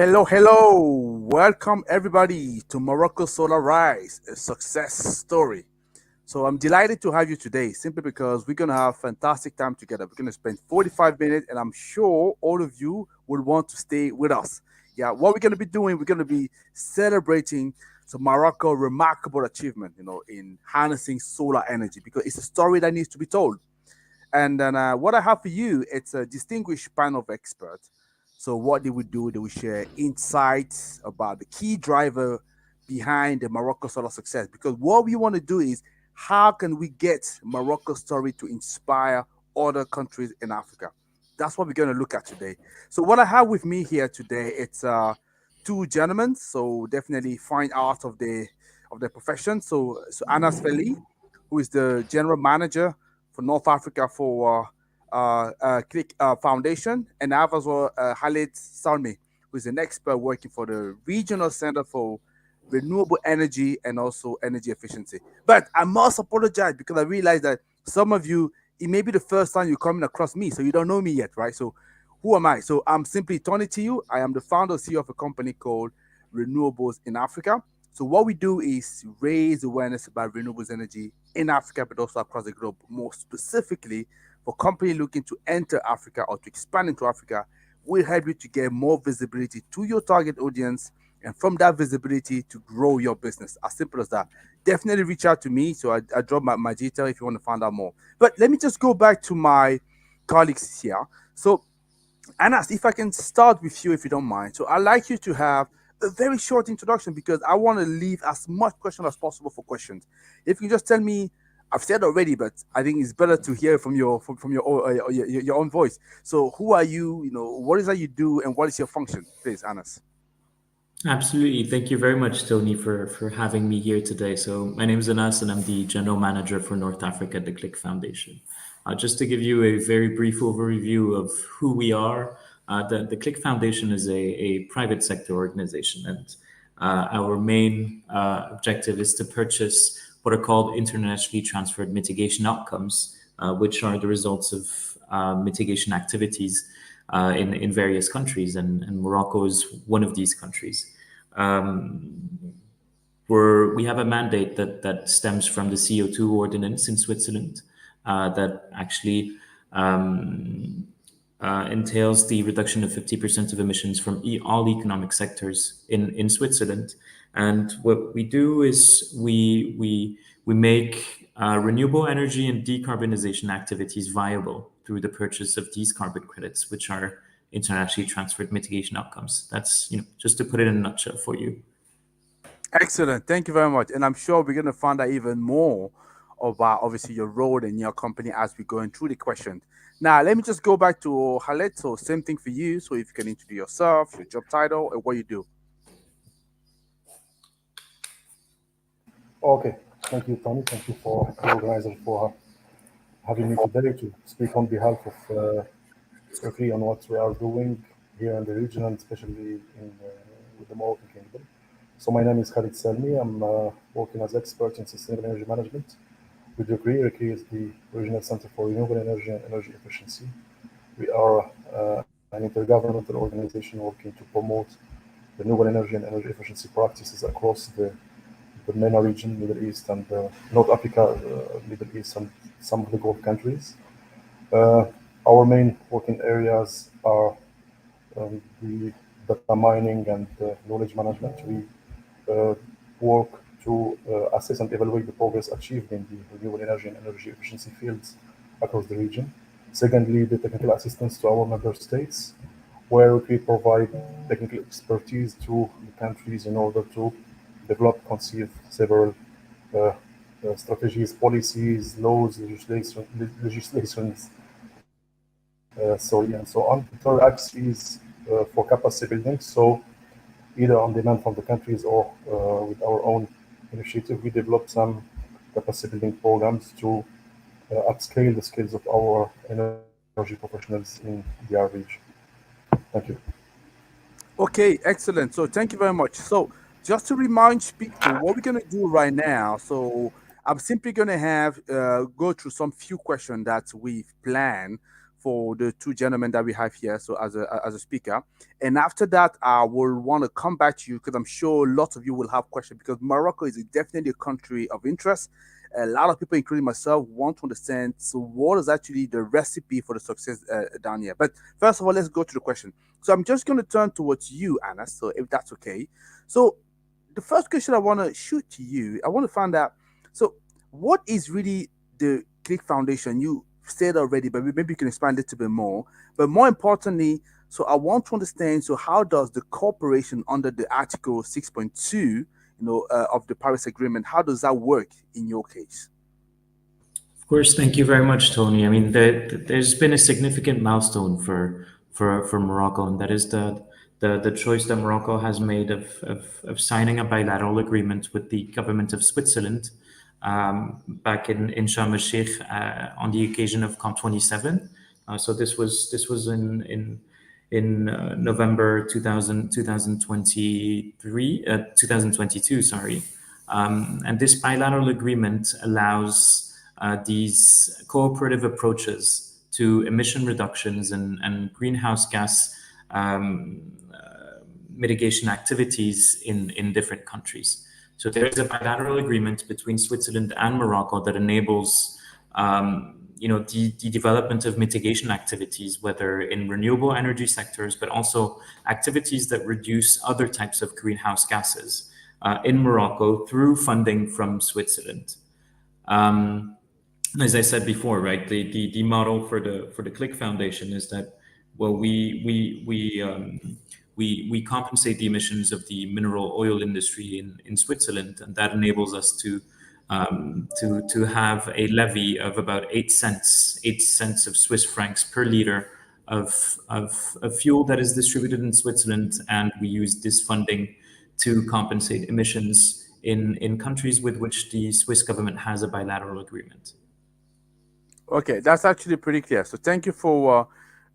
Hello, hello. Welcome everybody to Morocco Solar Rise, a success story. So I'm delighted to have you today simply because we're going to have fantastic time together. We're going to spend 45 minutes and I'm sure all of you will want to stay with us. Yeah, what we're going to be doing, we're going to be celebrating some Morocco remarkable achievement, in harnessing solar energy because it's a story that needs to be told. And then what I have for you, it's a distinguished panel of experts. So what they would do, they will share insights about the key driver behind the Morocco solar success. Because what we want to do is how can we get Morocco's story to inspire other countries in Africa? That's what we're going to look at today. So what I have with me here today, it's two gentlemen. So definitely fine art of their profession. So Anas Felhi, who is the general manager for North Africa for KliK Foundation, and I have as well Khalid Salmi, who is an expert working for the Regional Center for Renewable Energy and also Energy Efficiency. But I must apologize because I realize that some of you, it may be the first time you're coming across me, so you don't know me yet, right? So who am I? So I'm simply Tony Tiyou. I am the founder and CEO of a company called Renewables in Africa. So what we do is raise awareness about renewables energy in Africa, but also across the globe. More specifically, for companies looking to enter Africa or to expand into Africa, will help you to get more visibility to your target audience, and from that visibility to grow your business. As simple as that. Definitely reach out to me. So I drop my detail if you want to find out more. But let me just go back to my colleagues here. So Anas, if I can start with you, if you don't mind. So I'd like you to have a very short introduction because I want to leave as much question as possible for questions. If you can just tell me, I've said already, but I think it's better to hear from from your own voice. So who are you? What is that you do, and what is your function, please, Anas? Absolutely. Thank you very much, Tony, for having me here today. So my name is Anas, and I'm the General Manager for North Africa at the KliK Foundation. Just to give you a very brief overview of who we are, the KliK Foundation is a private sector organization, and our main objective is to purchase what are called internationally transferred mitigation outcomes, which are the results of mitigation activities in various countries, and Morocco is one of these countries. We have a mandate that stems from the CO2 ordinance in Switzerland that actually entails the reduction of 50% of emissions from all economic sectors in Switzerland. And what we do is we make renewable energy and decarbonization activities viable through the purchase of these carbon credits, which are internationally transferred mitigation outcomes. That's just to put it in a nutshell for you. Excellent. Thank you very much. And I'm sure we're going to find out even more about obviously your role in your company as we're going through the questions. Now, let me just go back to Khaled. So, same thing for you. So, if you can introduce yourself, your job title, and what you do. Okay, thank you, Tony. Thank you for the organizer for having me today to speak on behalf of RCREEE on what we are doing here in the region and especially with the Moroccan Kingdom. So my name is Khalid Salmi. I'm working as expert in sustainable energy management with RCREEE. RCREEE is the Regional Center for Renewable Energy and Energy Efficiency. We are an intergovernmental organization working to promote renewable energy and energy efficiency practices across the MENA region, Middle East, and North Africa, Middle East, and some of the Gulf countries. Uh, our main working areas are the data mining and knowledge management. We work to assess and evaluate the progress achieved in the renewable energy and energy efficiency fields across the region. Secondly, the technical assistance to our member states, where we provide technical expertise to the countries in order to develop, conceive several strategies, policies, laws, legislations, and so on. The third axis is for capacity building. So either on demand from the countries or with our own initiative, we develop some capacity building programs to upscale the skills of our energy professionals in the region. Thank you. Okay, excellent. So, thank you very much. So, just to remind people, what we're going to do right now. So, I'm simply going to have go through some few questions that we've planned for the two gentlemen that we have here, so as a speaker. And after that, I will want to come back to you because I'm sure lots of you will have questions because Morocco is definitely a country of interest. A lot of people, including myself, want to understand. So, what is actually the recipe for the success down here? But first of all, let's go to the question. So, I'm just going to turn towards you, Anna. So, if that's okay. So, the first question I want to shoot to you, I want to find out. So, what is really the KliK Foundation? You said already, but maybe you can expand a little bit more. But more importantly, so I want to understand. So, how does the cooperation under the Article 6.2, of the Paris Agreement, how does that work in your case? Of course, thank you very much, Tony. I mean, there's been a significant milestone for Morocco, and that is the choice that Morocco has made of signing a bilateral agreement with the government of Switzerland back in Sharm el-Sheikh on the occasion of COP27. So this was in November 2022, sorry. And this bilateral agreement allows these cooperative approaches to emission reductions and greenhouse gas mitigation activities in different countries. So there is a bilateral agreement between Switzerland and Morocco that enables the development of mitigation activities, whether in renewable energy sectors, but also activities that reduce other types of greenhouse gases in Morocco through funding from Switzerland. As I said before, right, the model for the KliK Foundation is that, well, we compensate the emissions of the mineral oil industry in Switzerland, and that enables us to have a levy of about 8 cents of Swiss francs per liter of fuel that is distributed in Switzerland, and we use this funding to compensate emissions in countries with which the Swiss government has a bilateral agreement. Okay, that's actually pretty clear. So thank you for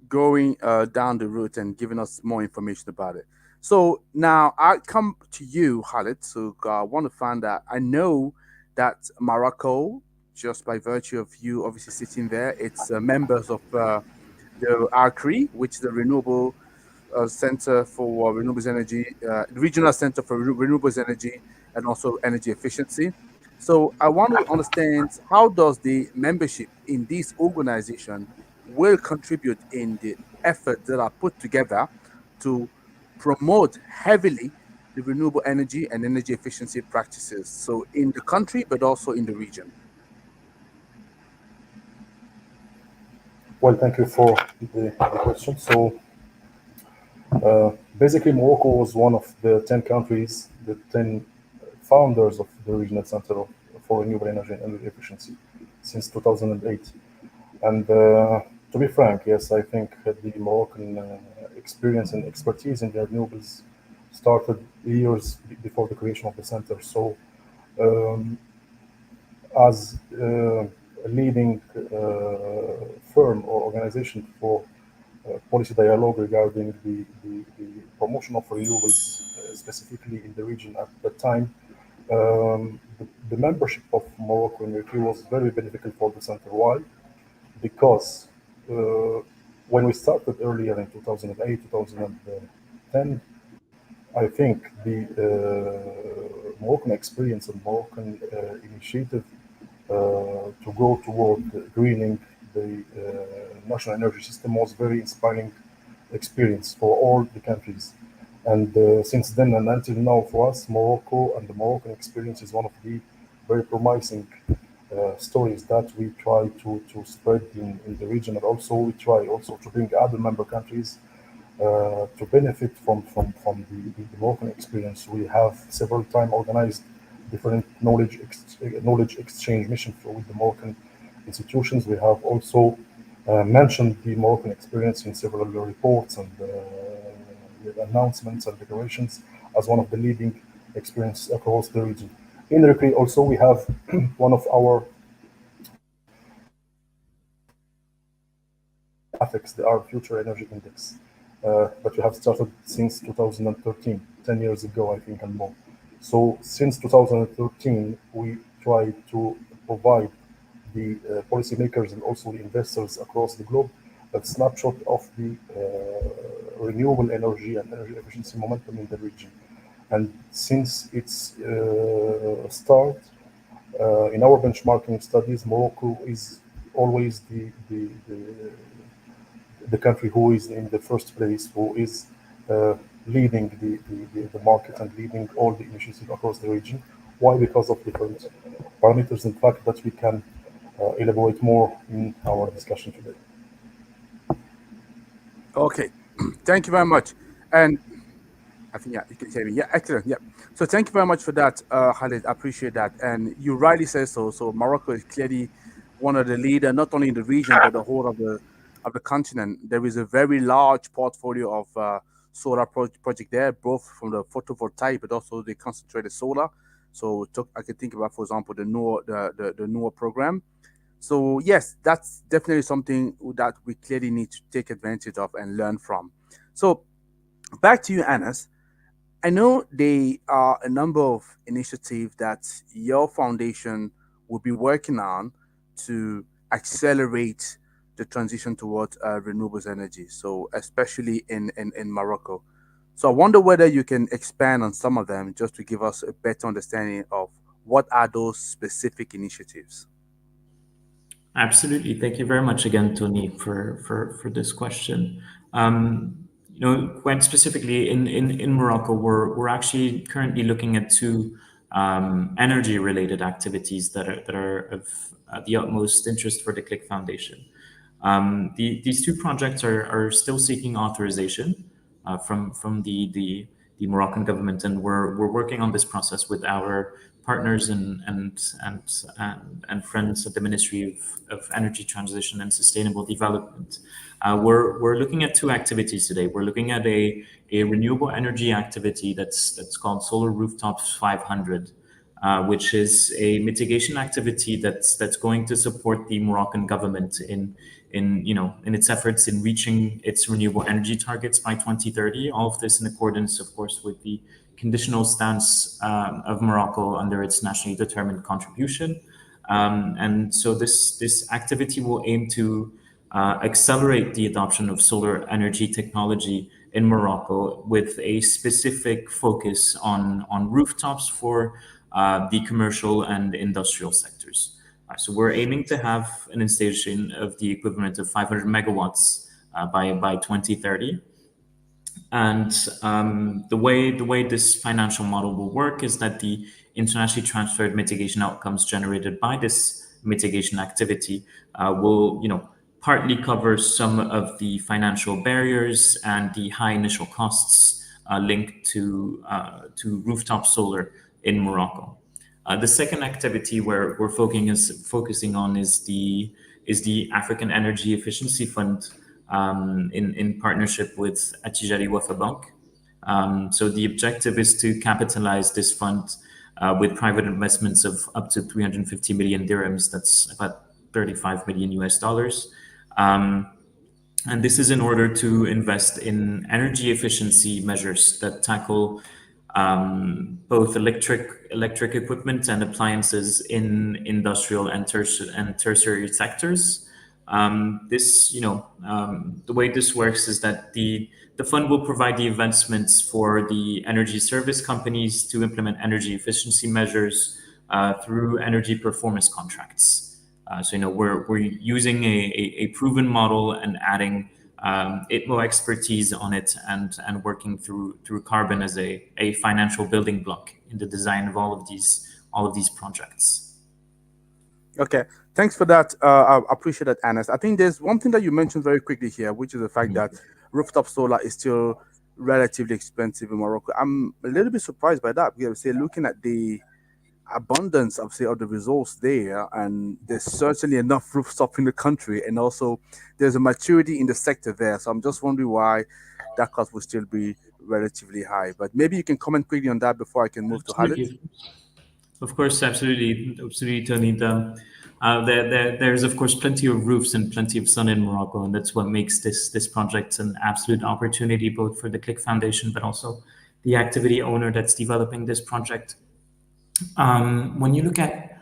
going down the route and giving us more information about it. So now I come to you, Khalid. So I want to find out. I know that Morocco, just by virtue of you obviously sitting there, it's members of the RCREEE, which is the Renewable Center for Renewables Energy, Regional Center for Renewables Energy, and also energy efficiency. So I want to understand how does the membership in this organization will contribute in the efforts that are put together to promote heavily the renewable energy and energy efficiency practices. So in the country, but also in the region. Well, thank you for the question. So basically, Morocco was one of the 10 countries, the 10 founders of the Regional Center for Renewable Energy and Energy Efficiency since 2008. And to be frank, yes, I think the Moroccan experience and expertise in the renewables started years before the creation of the center. So as a leading firm or organization for policy dialogue regarding the promotion of renewables, specifically in the region at that time, the membership of Morocco in RCREEE was very beneficial for the center. Why? Because when we started earlier in 2008, 2010, I think the Moroccan experience and Moroccan initiative to go toward greening the national energy system was very inspiring experience for all the countries. And since then and until now, for us, Morocco and the Moroccan experience is one of the very promising stories that we try to spread in the region, and also we try also to bring other member countries to benefit from the Moroccan experience. We have several times organized different knowledge exchange missions with the Moroccan institutions. We have also mentioned the Moroccan experience in several reports and announcements and declarations as one of the leading experiences across the region. In RCREEE also we have one of our AFEX, the Arab Future Energy Index, that we have started since 2013, 10 years ago, I think, and more. So since 2013, we try to provide the policymakers and also the investors across the globe that snapshot of the renewable energy and energy efficiency momentum in the region. And since its start, in our benchmarking studies, Morocco is always the country who is in the first place, who is leading the market and leading all the initiatives across the region. Why? Because of different parameters, in fact, that we can elaborate more in our discussion today. Okay, thank you very much. And I think, yeah, you can hear me. Yeah, excellent. Yeah. So thank you very much for that, Khalid. I appreciate that. And you rightly say so. So Morocco is clearly one of the leader, not only in the region, but the whole of the continent. There is a very large portfolio of solar project there, both from the photovoltaic, but also the concentrated solar. So I can think about, for example, the NOAA program. So yes, that's definitely something that we clearly need to take advantage of and learn from. So back to you, Anas. I know there are a number of initiatives that your foundation will be working on to accelerate the transition towards renewables energy. So especially in Morocco. So I wonder whether you can expand on some of them just to give us a better understanding of what are those specific initiatives. Absolutely. Thank you very much again, Tony, for this question. Quite specifically in Morocco, we're actually currently looking at two energy-related activities that are of the utmost interest for the KliK Foundation. These two projects are still seeking authorization from the Moroccan government, and we're working on this process with our partners and friends at the Ministry of Energy Transition and Sustainable Development. We're looking at two activities today. We're looking at a renewable energy activity that's called Solar Rooftops 500. Which is a mitigation activity that's going to support the Moroccan government in its efforts in reaching its renewable energy targets by 2030. All of this in accordance, of course, with the conditional stance of Morocco under its nationally determined contribution. And so this activity will aim to accelerate the adoption of solar energy technology in Morocco with a specific focus on rooftops for the commercial and industrial sectors. So we're aiming to have an installation of the equivalent of 500 megawatts by 2030. And the way this financial model will work is that the internationally transferred mitigation outcomes generated by this mitigation activity will, partly cover some of the financial barriers and the high initial costs linked to rooftop solar in Morocco. The second activity where we're focusing on is the African Energy Efficiency Fund in partnership with 𝐔𝐢𝐳𝐴 Bank. So the objective is to capitalize this fund with private investments of up to 350 million dirhams. That's about $35 million US. And this is in order to invest in energy efficiency measures that tackle both electric equipment and appliances in industrial and tertiary sectors. The way this works is that the fund will provide the investments for the energy service companies to implement energy efficiency measures through energy performance contracts. So we're using a proven model and adding 𝐸MO expertise on it and working through carbon as a financial building block in the design of all of these projects. Okay, thanks for that. I appreciate that, Anas. I think there's one thing that you mentioned very quickly here, which is the fact that rooftop solar is still relatively expensive in Morocco. I'm a little bit surprised by that because looking at the abundance of the resource there, and there's certainly enough rooftop in the country, and also there's a maturity in the sector there. So I'm just wondering why that cost will still be relatively high. But maybe you can comment quickly on that before I can move to Khalid. Of course, absolutely, Tony. There's of course plenty of roofs and plenty of sun in Morocco, and that's what makes this project an absolute opportunity both for the KliK Foundation, but also the activity owner that's developing this project. When you look at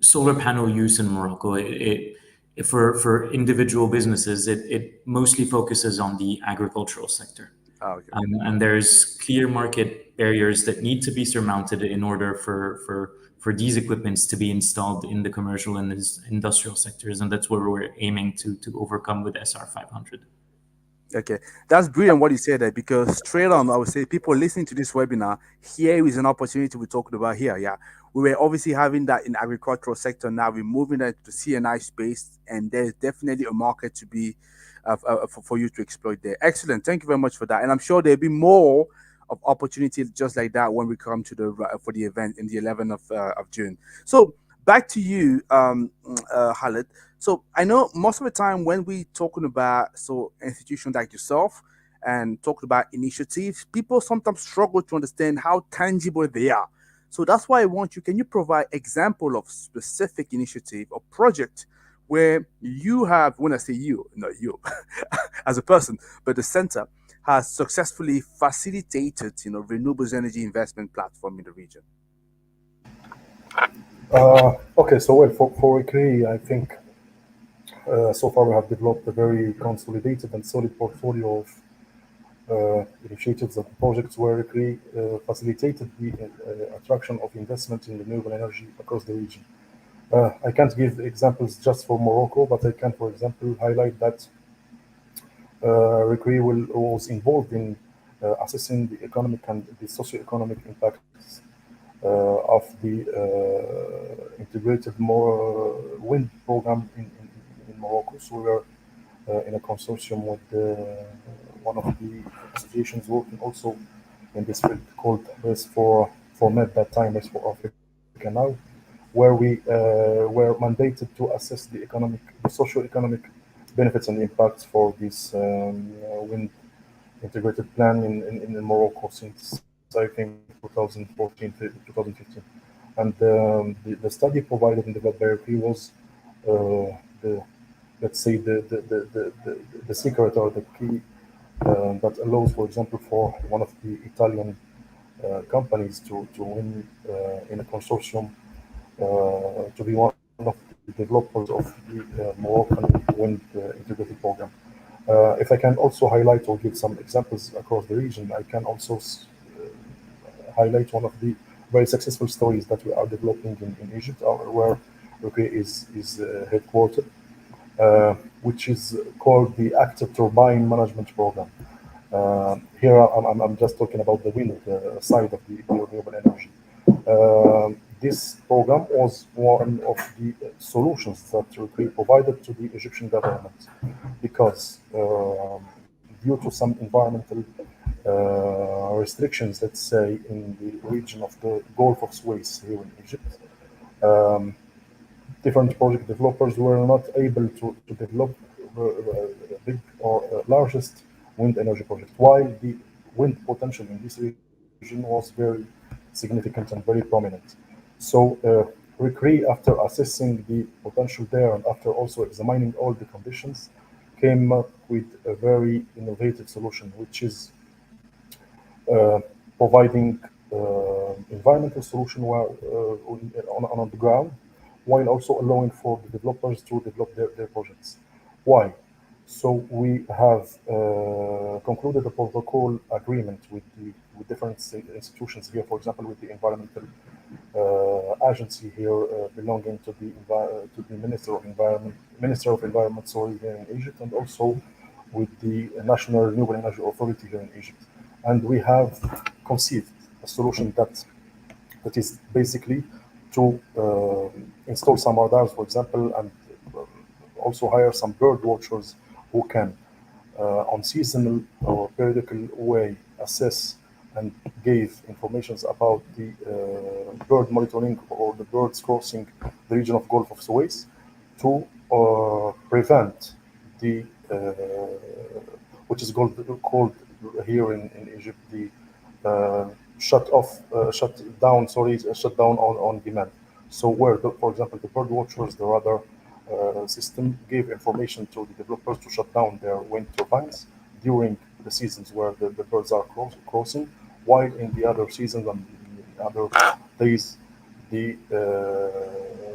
solar panel use in Morocco, for individual businesses, it mostly focuses on the agricultural sector. Okay. And there's clear market barriers that need to be surmounted in order for these equipments to be installed in the commercial and industrial sectors. And that's where we're aiming to overcome with SR 500. Okay, that's brilliant what you said there, because straight on, I would say people listening to this webinar, here is an opportunity we're talking about here. Yeah, we were obviously having that in agricultural sector. Now we're moving that to CNI space, and there's definitely a market to be for you to exploit there. Excellent, thank you very much for that, and I'm sure there'll be more of opportunities just like that when we come to the for the event in the 11th of June. So back to you, Khalid. So I know most of the time when we talking about institutions like yourself and talking about initiatives, people sometimes struggle to understand how tangible they are. So that's why I want you. Can you provide example of specific initiative or project where you have, when I say you, not you as a person, but the center has successfully facilitated, renewables energy investment platform in the region? Okay, so well, for RCREEE, I think so far we have developed a very consolidated and solid portfolio of initiatives and projects where RCREEE facilitated the attraction of investment in renewable energy across the region. I can't give examples just for Morocco, but I can, for example, highlight that RCREEE was involved in assessing the economic and the socio-economic impacts of the integrated wind program in Morocco. So we are in a consortium with one of the associations working also in this field called RES4Med, that time RES4 Africa now, where we were mandated to assess the socio-economic benefits and impacts for this wind integrated plan in Morocco since I think 2014, 2015. And the study provided in the library was the let's say the secret or the key that allows, for example, for one of the Italian companies to win in a consortium to be one of the developers of the Moroccan wind integrated program. If I can also highlight or give some examples across the region, I can also highlight one of the very successful stories that we are developing in Egypt, where RCREEE is headquartered, which is called the Active Turbine Management Program. Here I'm just talking about the wind side of the renewable energy. This program was one of the solutions that RCREEE provided to the Egyptian government because due to some environmental restrictions, let's say, in the region of the Gulf of Suez here in Egypt, different project developers were not able to develop the big or largest wind energy project, while the wind potential in this region was very significant and very prominent. So RCREEE, after assessing the potential there and after also examining all the conditions, came up with a very innovative solution, which is providing environmental solution on the ground, while also allowing for the developers to develop their projects. Why? So we have concluded a protocol agreement with different institutions here, for example, with the environmental agency here belonging to the Minister of Environment, sorry, here in Egypt, and also with the National Renewable Energy Authority here in Egypt. And we have conceived a solution that is basically to install some radars, for example, and also hire some bird watchers who can, on seasonal or periodical way, assess and give information about the bird monitoring or the birds crossing the region of Gulf of Suez to prevent the, which is called here in Egypt, the shut down on demand. So where, for example, the bird watchers, the radar system gave information to the developers to shut down their wind turbines during the seasons where the birds are crossing, while in the other seasons and the other days the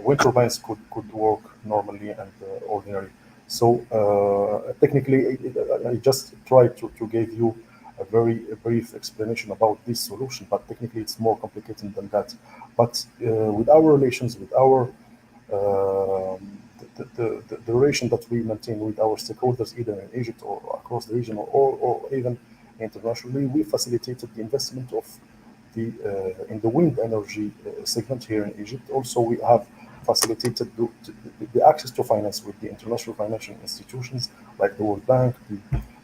wind turbines could work normally and ordinary. So technically, I just tried to give you a very brief explanation about this solution, but technically it's more complicated than that. But with our relations, with our the relation that we maintain with our stakeholders, either in Egypt or across the region, or even internationally, we facilitated the investment of the in the wind energy segment here in Egypt. Also, we have facilitated the access to finance with the international financial institutions like the World Bank, the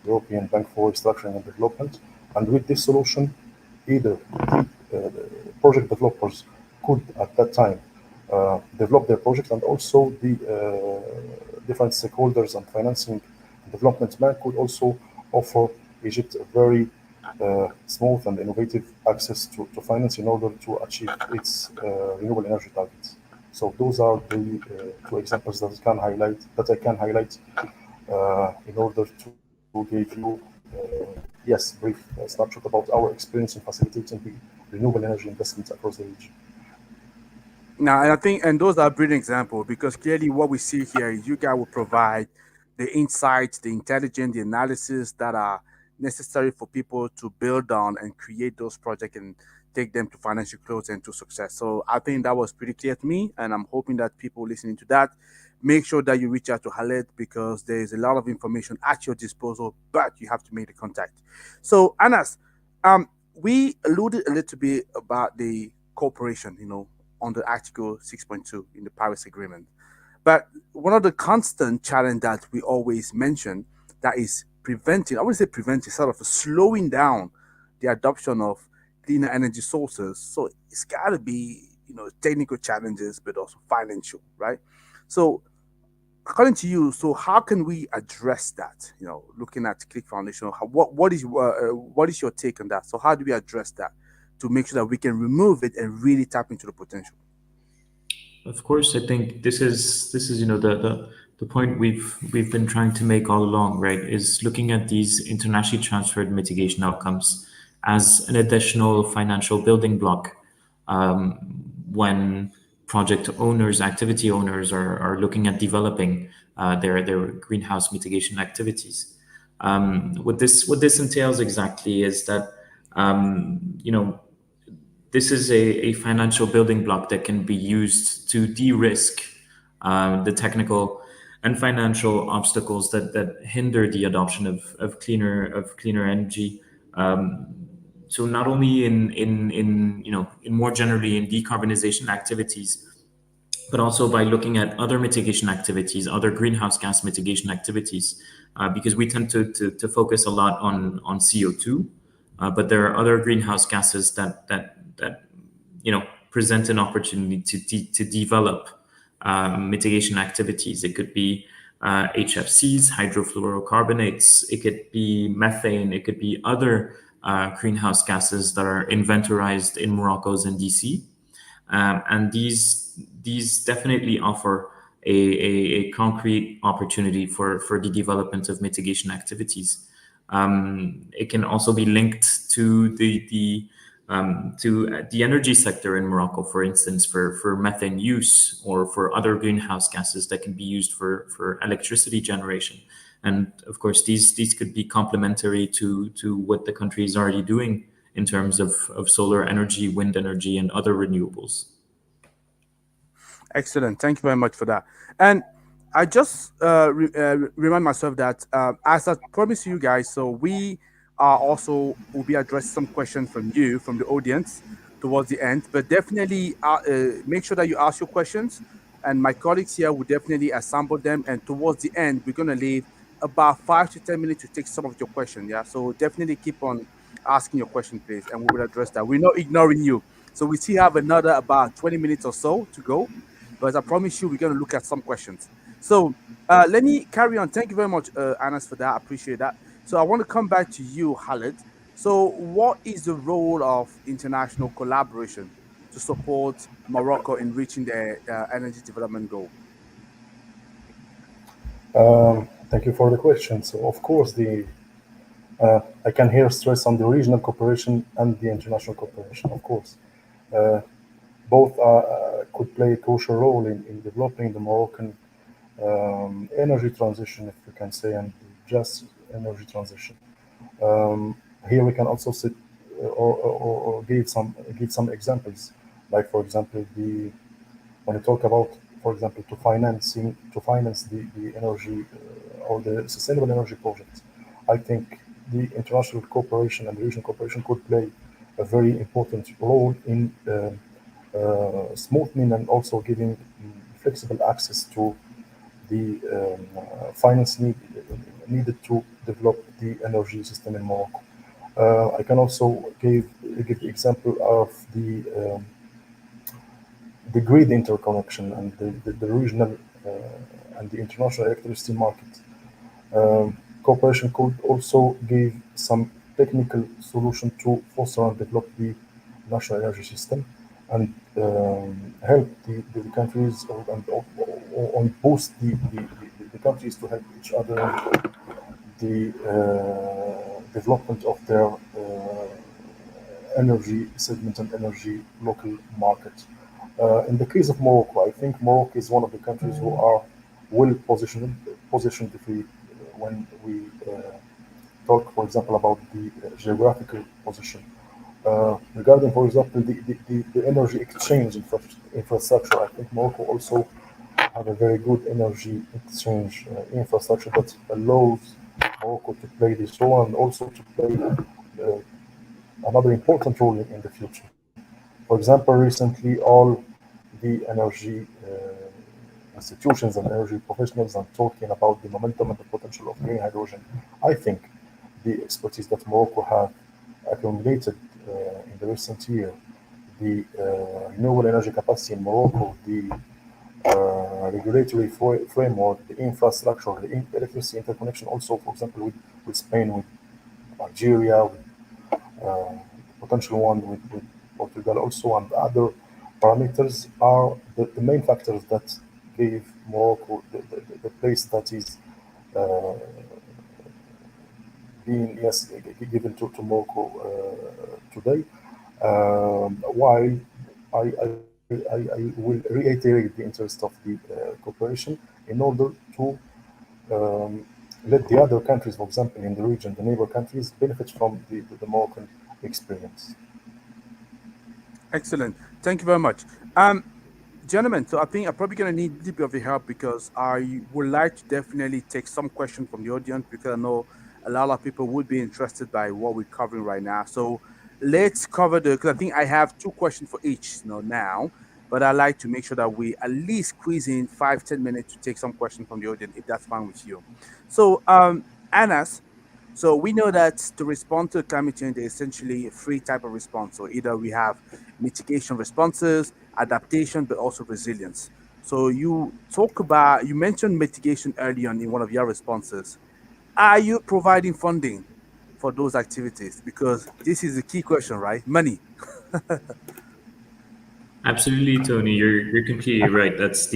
European Bank for Restructuring and Development. And with this solution, either the project developers could at that time develop their project, and also the different stakeholders and financing development bank could also offer Egypt a very smooth and innovative access to finance in order to achieve its renewable energy targets. So those are the two examples that I can highlight in order to give you yes, brief snapshot about our experience in facilitating the renewable energy investments across the region. Now, and I think, and those are a brilliant example, because clearly what we see here is you guys will provide the insights, the intelligence, the analysis that are necessary for people to build on and create those projects and take them to financial close and to success. So I think that was pretty clear to me, and I'm hoping that people listening to that make sure that you reach out to Khalid, because there is a lot of information at your disposal, but you have to make the contact. So Anas, we alluded a little bit about the cooperation, under Article 6.2 in the Paris Agreement. But one of the constant challenge that we always mention that is preventing, I wouldn't say preventing, sort of slowing down the adoption of cleaner energy sources. So it's got to be, technical challenges, but also financial, right? So according to you, so how can we address that? Looking at KliK Foundation, what is your take on that? So how do we address that to make sure that we can remove it and really tap into the potential? Of course, I think this is the point we've been trying to make all along, right? Is looking at these internationally transferred mitigation outcomes as an additional financial building block when project owners, activity owners are looking at developing their greenhouse mitigation activities. What this entails exactly is that this is a financial building block that can be used to de-risk the technical and financial obstacles that hinder the adoption of cleaner energy. So not only in more generally in decarbonization activities, but also by looking at other mitigation activities, other greenhouse gas mitigation activities, because we tend to focus a lot on CO2, but there are other greenhouse gases that present an opportunity to develop mitigation activities. It could be HFCs, hydrofluorocarbonates, it could be methane, it could be other greenhouse gases that are inventorized in Morocco's NDC. And these definitely offer a concrete opportunity for the development of mitigation activities. It can also be linked to the energy sector in Morocco, for instance, for methane use, or for other greenhouse gases that can be used for electricity generation. And of course, these could be complementary to what the country is already doing in terms of solar energy, wind energy, and other renewables. Excellent. Thank you very much for that. And I just remind myself that as I promised you guys, so we are also will be addressing some questions from you, from the audience, towards the end. But definitely make sure that you ask your questions, and my colleagues here will definitely assemble them. And towards the end, we're gonna leave about 5 to 10 minutes to take some of your questions. Yeah, so definitely keep on asking your question, please, and we will address that. We're not ignoring you. So we still have another about 20 minutes or so to go. But I promise you, we're going to look at some questions. So let me carry on. Thank you very much, Anas, for that. I appreciate that. So I want to come back to you, Khalid. So what is the role of international collaboration to support Morocco in reaching their energy development goal? Thank you for the question. So of course, I can hear stress on the regional cooperation and the international cooperation, of course. both could play a crucial role in developing the Moroccan energy transition, if we can say, and just energy transition. Here we can also sit or give some examples, like for example when you talk about, for example, to finance the energy or the sustainable energy projects. I think the international cooperation and the regional cooperation could play a very important role in smoothing and also giving flexible access to the finance needed to develop the energy system in Morocco. I can also give the example of the grid interconnection and the regional and the international electricity market. Cooperation could also give some technical solution to foster and develop the national energy system and help the countries or boost the countries to help each other in the development of their energy segment and energy local market. In the case of Morocco, I think Morocco is one of the countries who are well positioned if we when we talk, for example, about the geographical position. Regarding, for example, the energy exchange infrastructure, I think Morocco also have a very good energy exchange infrastructure that allows Morocco to play this role and also to play another important role in the future. For example, recently all the energy institutions and energy professionals are talking about the momentum and the potential of green hydrogen. I think the expertise that Morocco have accumulated in the recent year, the renewable energy capacity in Morocco, the regulatory framework, the infrastructure, the electricity interconnection, also, for example, with Spain, with Algeria, with potential one with Portugal also, and other parameters are the main factors that gave Morocco the place that is being given to Morocco today. While I will reiterate the interest of the cooperation in order to let the other countries, for example, in the region, the neighbor countries, benefit from the Moroccan experience. Excellent. Thank you very much. Gentlemen, so I think I'm probably going to need a little bit of your help because I would like to definitely take some questions from the audience because I know a lot of people would be interested by what we're covering right now. So let's cover because I think I have two questions for each, now, but I like to make sure that we at least squeeze in 5-10 minutes to take some questions from the audience, if that's fine with you. So, Anas, so we know that to respond to climate change, there's essentially three type of response. So either we have mitigation responses, adaptation, but also resilience. So you mentioned mitigation early on in one of your responses. Are you providing funding for those activities? Because this is the key question, right? Money. Absolutely, Tony. You're completely right. That's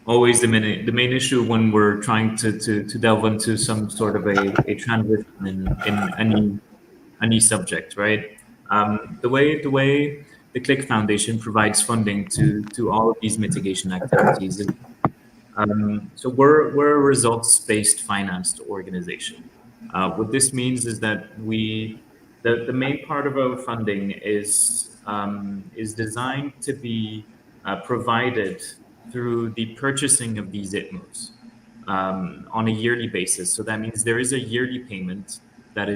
always the main issue when we're trying to delve into some sort of a transition in any subject, right? The way the KliK Foundation provides funding to all of these mitigation activities is so we're a results-based financed organization. What this means is that the main part of our funding is designed to be provided through the purchasing of these ITMOs on a yearly basis. So that means there is a yearly payment that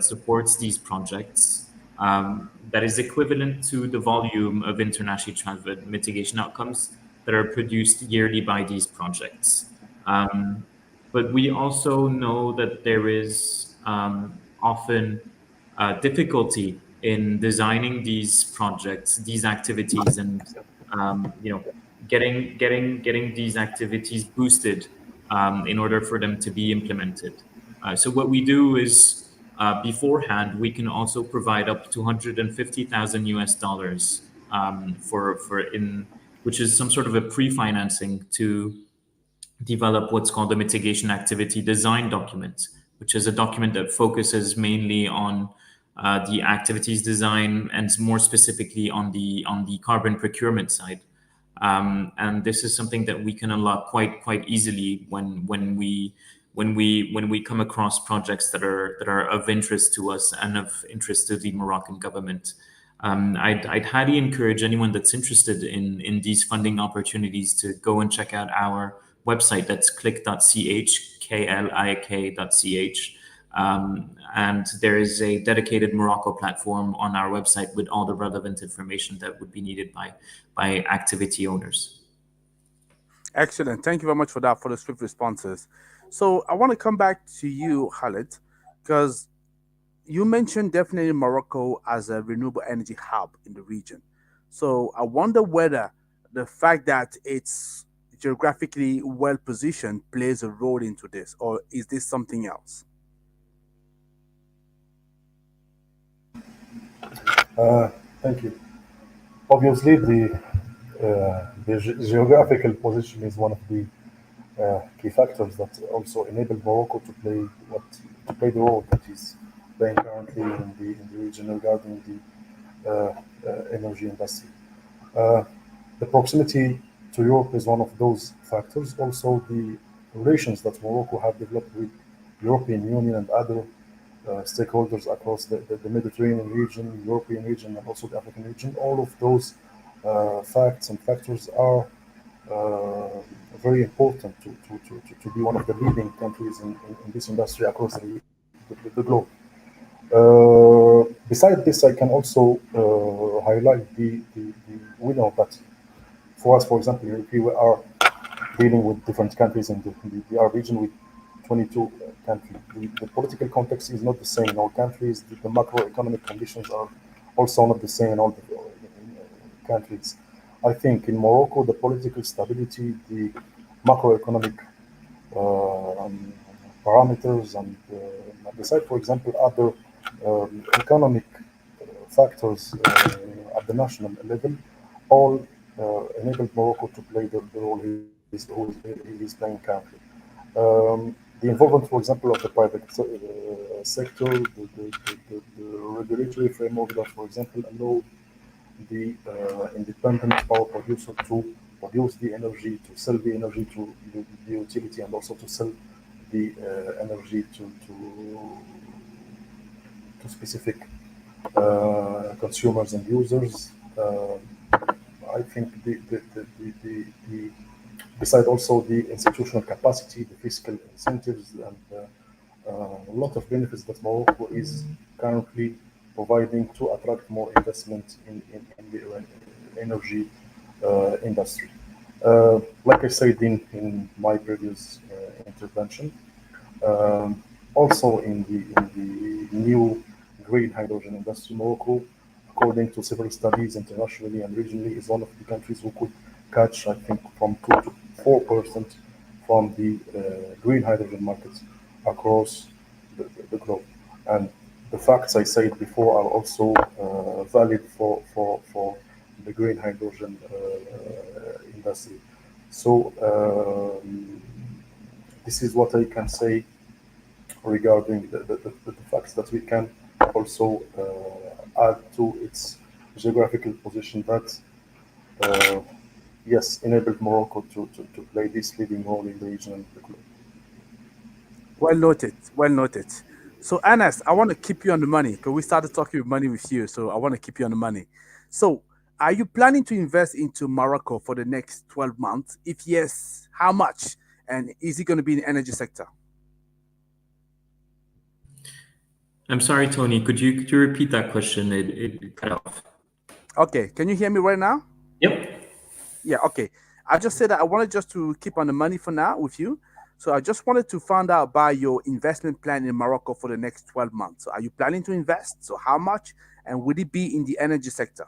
supports these projects that is equivalent to the volume of internationally transferred mitigation outcomes that are produced yearly by these projects. But we also know that there is often difficulty in designing these projects, these activities, and getting these activities boosted in order for them to be implemented. So what we do is beforehand we can also provide up to 150,000 US dollars which is some sort of a pre-financing to develop what's called the mitigation activity design document, which is a document that focuses mainly on the activities design, and more specifically on the carbon procurement side. And this is something that we can unlock quite easily when we come across projects that are of interest to us and of interest to the Moroccan government. I'd highly encourage anyone that's interested in these funding opportunities to go and check out our website. That's KliK.ch, KLIK.ch. And there is a dedicated Morocco platform on our website with all the relevant information that would be needed by activity owners. Excellent. Thank you very much for that, for the swift responses. So I want to come back to you, Khalid, because you mentioned definitely Morocco as a renewable energy hub in the region. So I wonder whether the fact that it's geographically well positioned plays a role into this, or is this something else? Thank you. Obviously, the geographical position is one of the key factors that also enable Morocco to play the role that is playing currently in the region regarding the energy industry. The proximity to Europe is one of those factors. Also, the relations that Morocco have developed with European Union and other stakeholders across the Mediterranean region, European region, and also the African region. All of those facts and factors are very important to be one of the leading countries in this industry across the globe. Besides this, I can also highlight we know that for us, for example, we are dealing with different countries in the our region with 22 countries. The political context is not the same in all countries. The macroeconomic conditions are also not the same in all the countries. I think in Morocco, the political stability, the macroeconomic parameters, and besides, for example, other economic factors at the national level, all enabled Morocco to play the role he is playing currently. The involvement, for example, of the private sector, the regulatory framework that, for example, allow the independent power producer to produce the energy, to sell the energy to the utility, and also to sell the energy to specific consumers and users. I think beside also the institutional capacity, the fiscal incentives, and a lot of benefits that Morocco is currently providing to attract more investment in the energy industry. Like I said in my previous intervention, also in the new green hydrogen industry, Morocco, according to several studies internationally and regionally, is one of the countries who could catch, I think, from 2 to 4% from the green hydrogen markets across the globe. And the facts I said before are also valid for the green hydrogen industry. So this is what I can say regarding the facts that we can also add to its geographical position that yes, enabled Morocco to play this leading role in the region and the globe. Well noted. Well noted. So, Anas, I want to keep you on the money because we started talking with money with you. So, I want to keep you on the money. So, are you planning to invest into Morocco for the next 12 months? If yes, how much? And is it going to be in the energy sector? I'm sorry, Tony. Could you repeat that question? It cut off. Okay. Can you hear me right now? Yep. Yeah. Okay. I just said that I wanted just to keep on the money for now with you. So I just wanted to find out about your investment plan in Morocco for the next 12 months. So are you planning to invest? So how much? And would it be in the energy sector?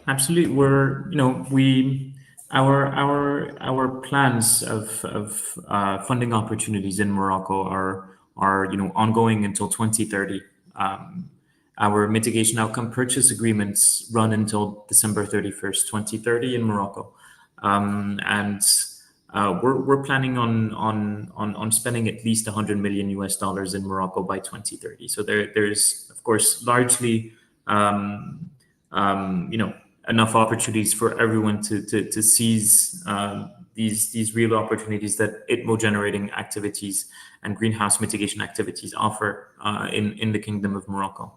Absolutely. Our plans of funding opportunities in Morocco are ongoing until 2030. Our mitigation outcome purchase agreements run until December 31st, 2030 in Morocco. And we're planning on spending at least $100 million in Morocco by 2030. So there's of course largely enough opportunities for everyone to seize these real opportunities that 𝐸𝐻 generating activities and greenhouse mitigation activities offer in the Kingdom of Morocco.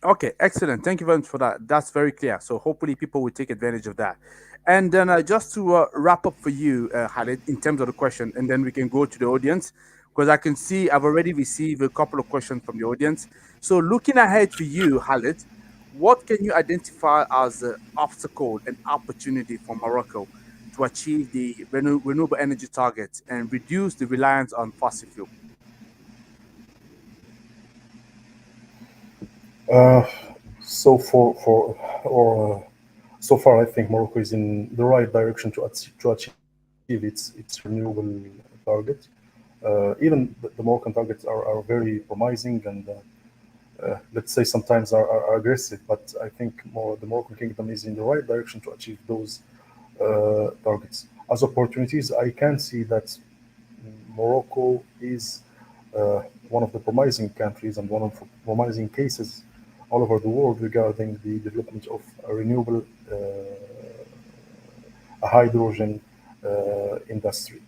Okay, excellent. Thank you very much for that. That's very clear. So hopefully people will take advantage of that. And then just to wrap up for you, Khalid, in terms of the question, and then we can go to the audience, because I can see I've already received a couple of questions from the audience. So looking ahead for you, Khalid, what can you identify as an obstacle and opportunity for Morocco to achieve the renewable energy targets and reduce the reliance on fossil fuel? Uh, so for or so far, I think Morocco is in the right direction to achieve its renewable target. Even the Moroccan targets are very promising and let's say sometimes are aggressive, but I think the Moroccan kingdom is in the right direction to achieve those targets. As opportunities, I can see that Morocco is one of the promising countries and one of the promising cases all over the world regarding the development of a renewable hydrogen industry.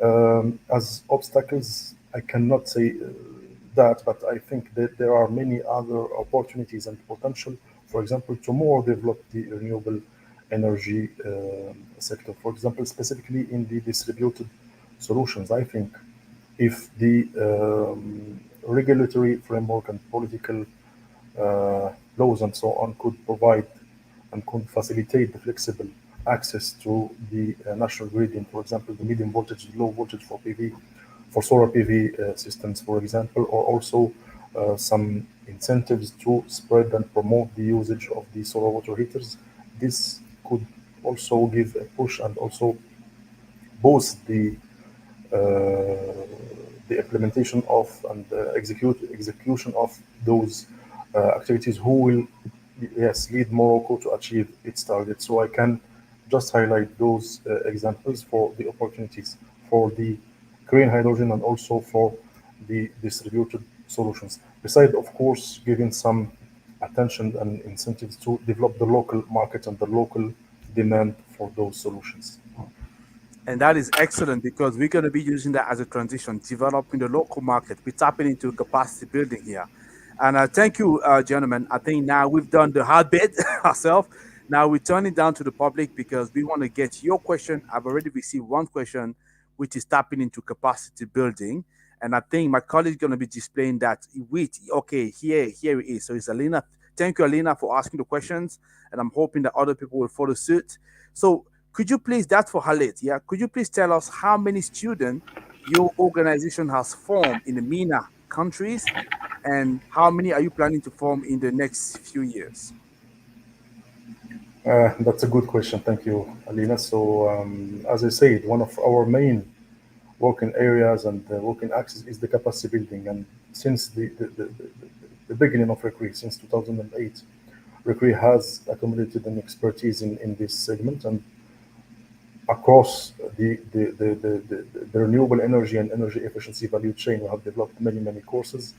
As obstacles, I cannot say that, but I think that there are many other opportunities and potential, for example, to more develop the renewable energy sector. For example, specifically in the distributed solutions, I think if the regulatory framework and political laws and so on could provide and could facilitate the flexible access to the national grid in, for example, the medium voltage, low voltage for PV, for solar PV systems, for example, or also some incentives to spread and promote the usage of the solar water heaters. This could also give a push and also boost the implementation of and execution of those activities who will lead Morocco to achieve its target. So I can just highlight those examples for the opportunities for the green hydrogen and also for the distributed solutions. Besides, of course, giving some attention and incentives to develop the local market and the local demand for those solutions. And that is excellent because we're going to be using that as a transition, developing the local market. We're tapping into capacity building here. And thank you, gentlemen. I think now we've done the hard bit ourselves. Now we turn it down to the public because we want to get your question. I've already received one question, which is tapping into capacity building. And I think my colleague is going to be displaying that with, okay, here it is. So it's Alina. Thank you, Alina, for asking the questions. And I'm hoping that other people will follow suit. So could you please, that's for Khalid, yeah? Could you please tell us how many students your organization has formed in the MENA countries and how many are you planning to form in the next few years? That's a good question. Thank you, Alina. So, as I said, one of our main working areas and working axis is the capacity building. And since the beginning of RCREEE, since 2008, RCREEE has accumulated an expertise in this segment and across the renewable energy and energy efficiency value chain. We have developed many courses.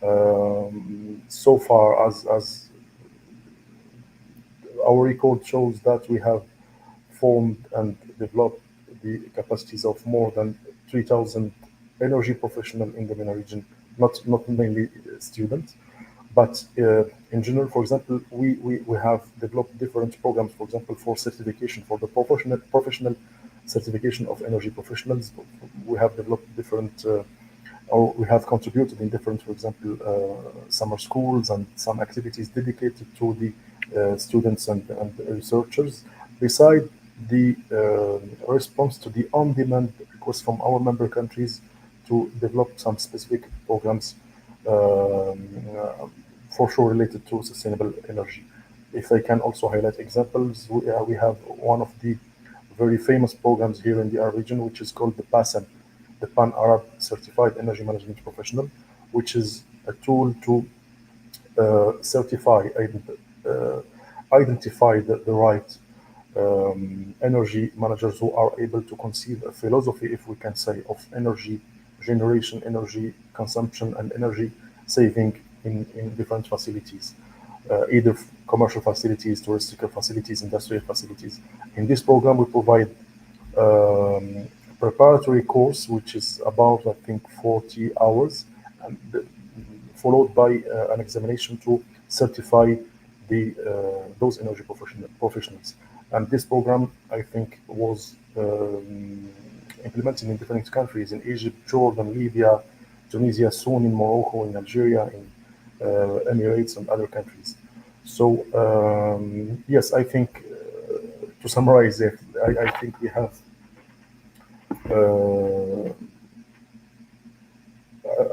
So far as our record shows that we have formed and developed the capacities of more than 3,000 energy professionals in the MENA region, not mainly students, but in general. For example, we have developed different programs, for example, for certification, for the professional certification of energy professionals. We have developed different, or we have contributed in different, for example, summer schools and some activities dedicated to the students and researchers. Beside the response to the on-demand requests from our member countries to develop some specific programs for sure related to sustainable energy. If I can also highlight examples, we have one of the very famous programs here in the Arab region, which is called the PASEM, the Pan-Arab Certified Energy Management Professional, which is a tool to certify, identify the right energy managers who are able to conceive a philosophy, if we can say, of energy generation, energy consumption, and energy saving in different facilities, either commercial facilities, touristical facilities, industrial facilities. In this program, we provide preparatory course, which is about, I think, 40 hours, and followed by an examination to certify those energy professionals. And this program, I think, was implemented in different countries: in Egypt, Jordan, Libya, Tunisia, soon in Morocco, in Algeria, in Emirates, and other countries. So yes, I think to summarize it, I think we have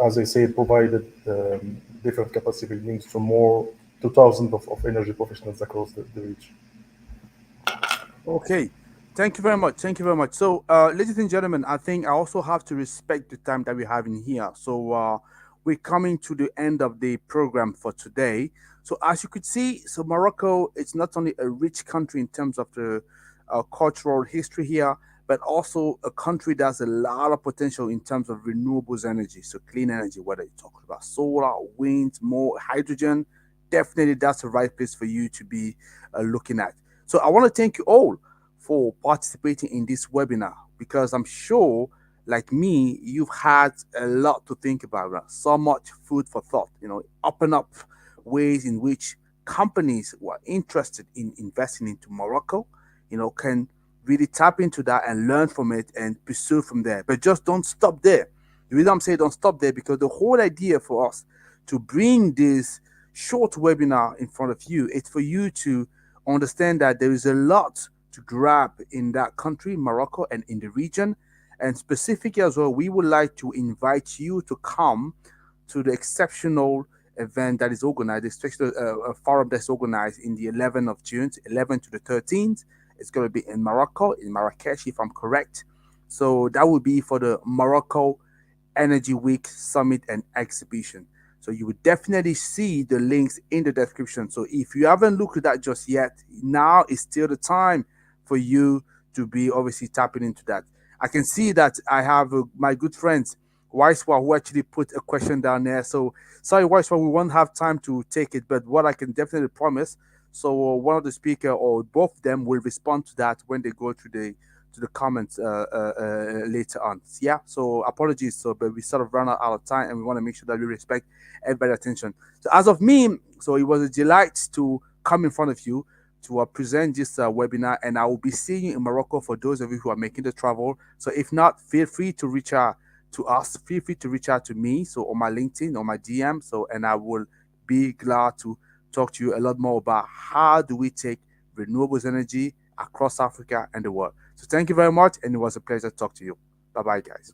as I say, provided different capacity buildings to thousands of energy professionals across the region. Okay. Thank you very much. Thank you very much. So, ladies and gentlemen, I think I also have to respect the time that we have in here. So, we're coming to the end of the program for today. So, as you could see, so Morocco, it's not only a rich country in terms of the cultural history here, but also a country that has a lot of potential in terms of renewables energy. So, clean energy, whether you're talking about solar, wind, more hydrogen, definitely that's the right place for you to be looking at. So I want to thank you all for participating in this webinar because I'm sure, like me, you've had a lot to think about, right? So much food for thought, open up ways in which companies who are interested in investing into Morocco, can really tap into that and learn from it and pursue from there. But just don't stop there. The reason I'm saying don't stop there because the whole idea for us to bring this short webinar in front of you is for you to understand that there is a lot to grab in that country, Morocco, and in the region. And specifically as well, we would like to invite you to come to the exceptional event that is organized, especially a forum that's organized in the 11th of June, 11th to the 13th. It's going to be in Morocco, in Marrakesh, if I'm correct. So that will be for the Morocco Energy Week Summit and Exhibition. So you will definitely see the links in the description. So if you haven't looked at that just yet, now is still the time for you to be obviously tapping into that. I can see that I have my good friends, Waiswa, who actually put a question down there. So sorry, Waiswa, we won't have time to take it, but what I can definitely promise, so one of the speaker or both of them will respond to that when they go to the comments later on. Yeah, so apologies. So, but we sort of run out of time and we want to make sure that we respect everybody's attention. So, as of me, so it was a delight to come in front of you to present this webinar, and I will be seeing you in Morocco for those of you who are making the travel. So, if not, feel free to reach out to us. Feel free to reach out to me, so on my LinkedIn or my DM. So, and I will be glad to talk to you a lot more about how do we take renewables energy across Africa and the world. So thank you very much, and it was a pleasure to talk to you. Bye-bye, guys.